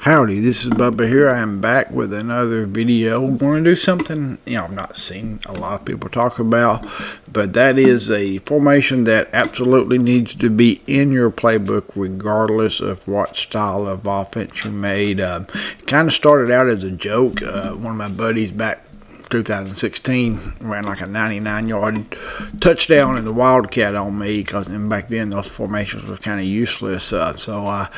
Howdy, this is Bubba here. I am back with another video. We're going to do something, I've not seen a lot of people talk about, but that is a formation that absolutely needs to be in your playbook regardless of what style of offense you made. It kind of started out as a joke. One of my buddies back 2016 ran like a 99-yard touchdown in the wildcat on me, because back then those formations were kind of useless. So I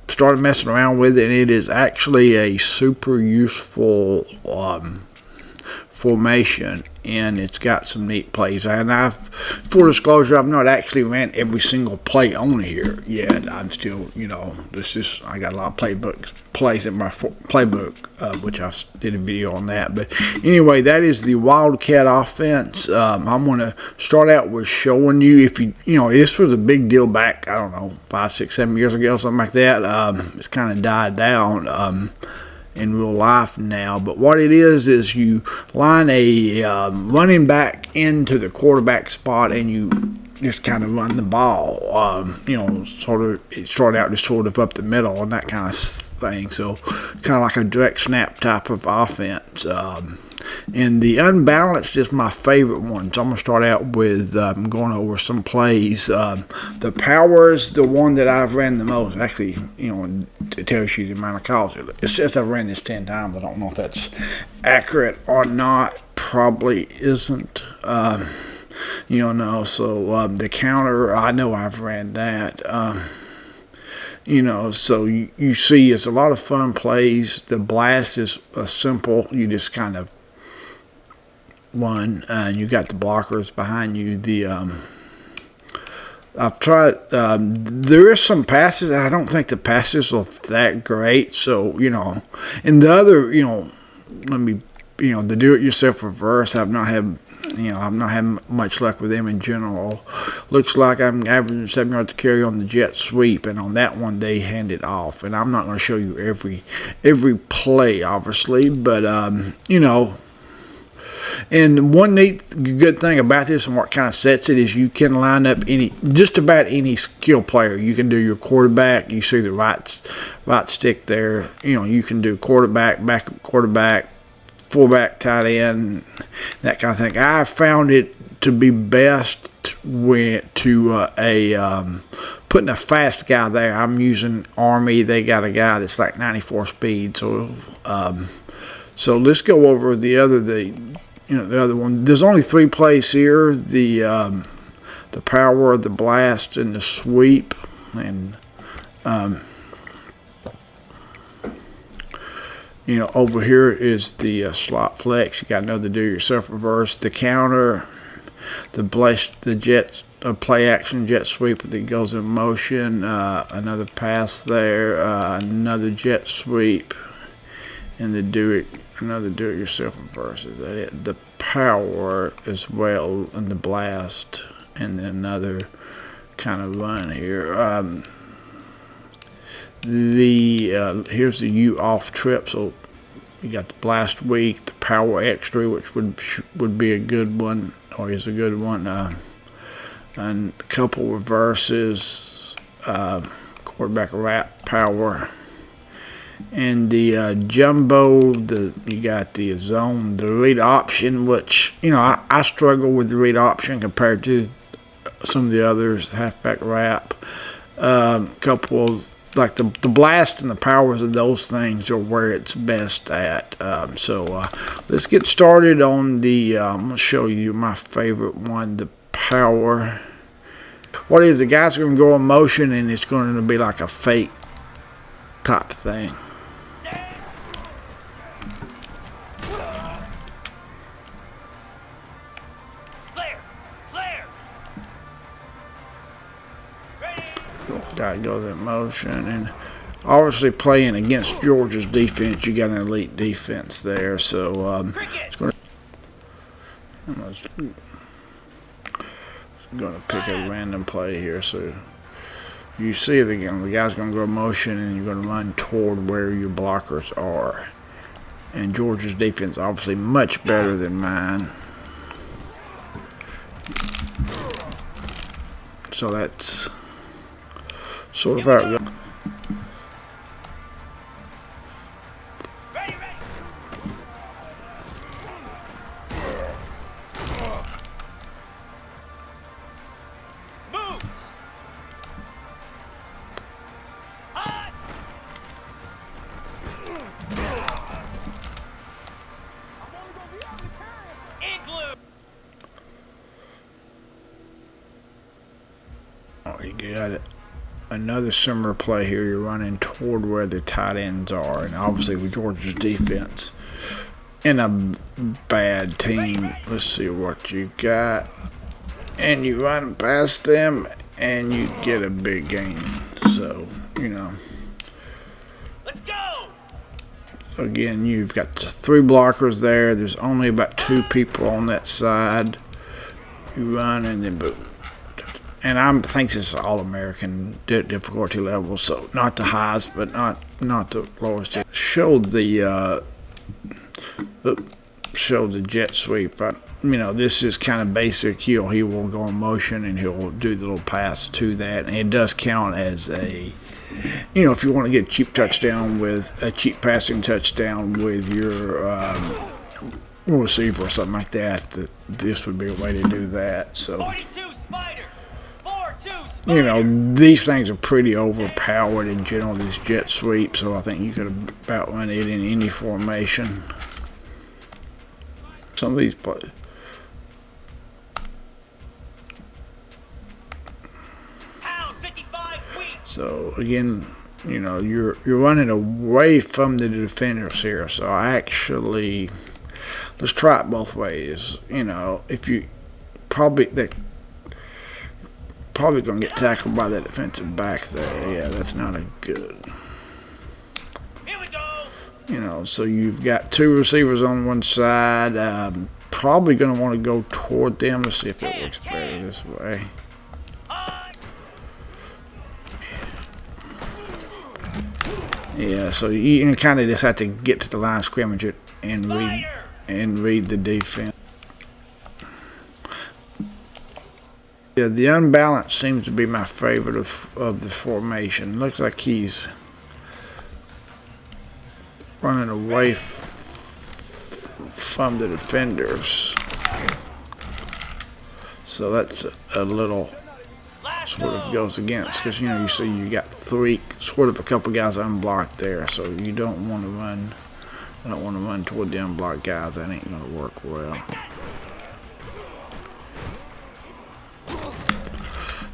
started messing around with it, and it is actually a super useful formation, and it's got some neat plays. And full disclosure, I've not actually ran every single play on here yet. I'm still, I got a lot of plays in my playbook, which I did a video on that. But anyway, that is the wildcat offense. I'm going to start out with showing you, this was a big deal back, I don't know, 5, 6, 7 years ago, something like that. It's kind of died down in real life now, but what it is you line a running back into the quarterback spot, and you just kind of run the ball. It started out just sort of up the middle and that kind of thing. So kind of like a direct snap type of offense. And the unbalanced is my favorite one. So I'm going to start out with going over some plays. The power is the one that I've ran the most. Actually, it tells you the amount of calls. It says I've ran this 10 times. I don't know if that's accurate or not. Probably isn't. So the counter, I know I've ran that. So you see it's a lot of fun plays. The blast is simple. You just kind of run, and you got the blockers behind you. I've tried, there is some passes. I don't think the passes are that great. So, and the other, the do-it-yourself reverse, I've not had much luck with them in general. Looks like I'm averaging 7 yards to carry on the jet sweep, and on that one they hand it off. And I'm not going to show you every play, obviously, but and one neat good thing about this, and what kind of sets it, is you can line up just about any skill player. You can do your quarterback. You see the right stick there. You can do quarterback, backup quarterback, fullback, tight end, that kind of thing. I found it to be best putting a fast guy there. I'm using Army. They got a guy that's like 94 speed. So let's go over the other one. There's only 3 plays here: the power, the blast, and the sweep. And over here is the slot flex. You got another do-yourself reverse, the counter, the blast, the jet play action jet sweep that goes in motion, another pass there, another jet sweep, and another do-it-yourself reverse. Is that it? The power as well, and the blast, and then another kind of run here. Here's the U off trip. So you got the blast weak, the power extra, which would be a good one, or is a good one, and a couple reverses, quarterback wrap power, and the jumbo. You got the zone, the read option, which I struggle with the read option compared to some of the others. Halfback wrap, couple. Like the blast and the powers of those things are where it's best at. Let's get started on the, I'm going to show you my favorite one, the power. What is, the guy's going to go in motion, and it's going to be like a fake type thing. Guy goes in motion, and obviously playing against Georgia's defense, you got an elite defense there. So it's going to pick a random play here. So you see the guy's going to go in motion, and you're going to run toward where your blockers are. And Georgia's defense obviously much better than mine. So that's sort of how it goes. You got another similar play here. You're running toward where the tight ends are, and obviously with Georgia's defense in a bad team. Let's see what you got, and you run past them, and you get a big gain. So you know. Let's go. Again, you've got 3 blockers there. There's only about 2 people on that side. You run and then boom. And I think this is all-American difficulty level, so not the highest, but not the lowest. Showed the jet sweep. You know, this is kind of basic. He will go in motion and he'll do the little pass to that, and it does count as a. You know, if you want to get a cheap touchdown with a cheap passing touchdown with your receiver or something like that, this would be a way to do that. So, 42 spider. 4-2 spider. you know, these things are pretty overpowered in general, this jet sweep, so I think you could about run it in any formation. Some of these plays. So again, you know, you're running away from the defenders here. So I actually, let's try it both ways. You know, if you they're probably gonna get tackled by the defensive back there. Yeah, that's not a good. Here we go. You know, so you've got 2 receivers on one side. Probably gonna want to go toward them. Let's see if it works better this way. Yeah, so you kind of just have to get to the line of scrimmage and read the defense. Yeah, the unbalance seems to be my favorite of the formation. Looks like he's running away from the defenders. So that's a little sort of goes against, because you know, you see you got 3 sort of a couple guys unblocked there, so you don't want to run. I don't want to run toward the unblocked guys. That ain't gonna work well.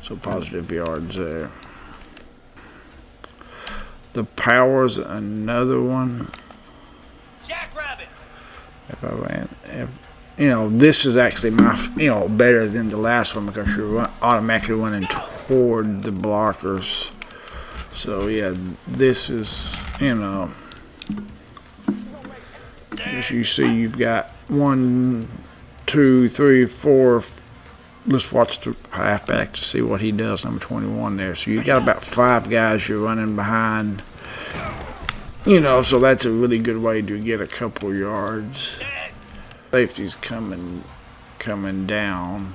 So positive yards there. The power's another one. Jackrabbit. If I ran, you know, this is actually my, you know, better than the last one because you're automatically running toward the blockers. So yeah, this is, you know, as you see, you've got 1, 2, 3, 4. Let's watch the halfback to see what he does. Number 21 there. So you've got about 5 guys you're running behind. You know, so that's a really good way to get a couple yards. Safety's coming down.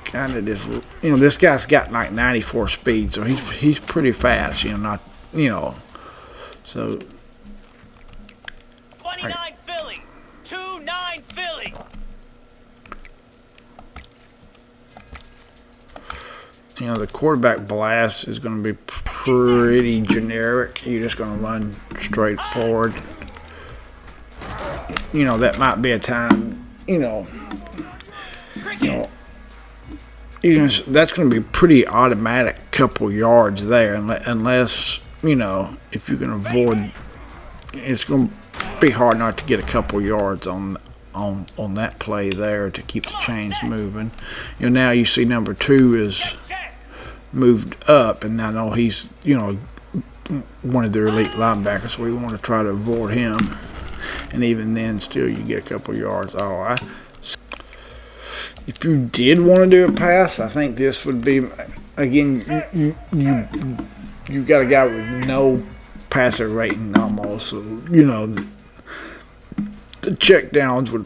Kind of just, you know, this guy's got like 94 speed, so he's pretty fast. You know, not, you know, so. 29 Philly, 2-9 Philly. You know, the quarterback blast is going to be pretty generic. You're just going to run straight forward. You know, that might be a time, you know, that's going to be pretty automatic couple yards there, unless, you know, if you can avoid, it's going to be hard not to get a couple yards on that play there to keep the chains moving. You know, now you see number 2 is moved up, and I know he's, you know, one of their elite linebackers, so we want to try to avoid him. And even then, still, you get a couple yards. If you did want to do a pass, I think this would be, again, you got a guy with no passer rating almost, so you know the check downs would,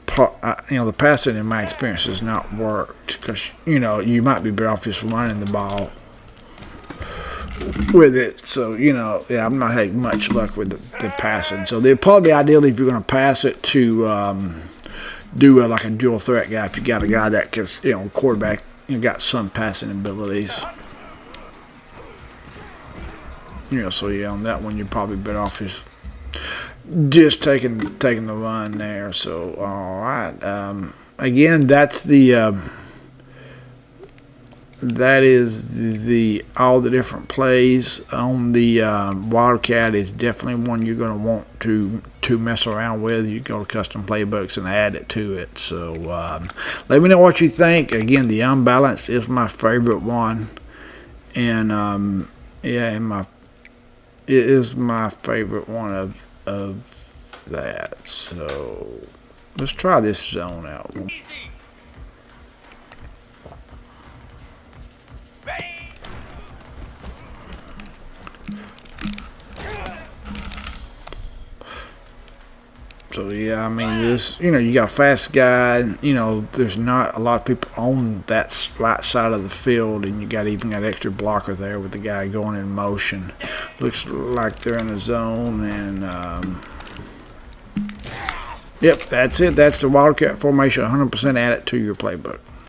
you know, the passing in my experience has not worked because, you know, you might be better off just running the ball with it. So, you know, yeah, I'm not having much luck with the passing. So they'd probably be ideal if you're going to pass it to do like a dual threat guy. If you got a guy that can, you know, quarterback, you got some passing abilities. You know, so yeah, on that one you're probably better off just taking the run there. So all right, again, that's the that is the all the different plays on the Wildcat. Is definitely one you're going to want to mess around with. You go to custom playbooks and add it to it. So let me know what you think. Again, the unbalanced is my favorite one, and yeah, it is my favorite one of that. So let's try this zone out. Easy. Ready. So yeah, I mean this, you got a fast guy, there's not a lot of people on that right side of the field, and you even got extra blocker there with the guy going in motion. Looks like they're in a zone, and yep, that's it. That's the Wildcat formation. 100% add it to your playbook.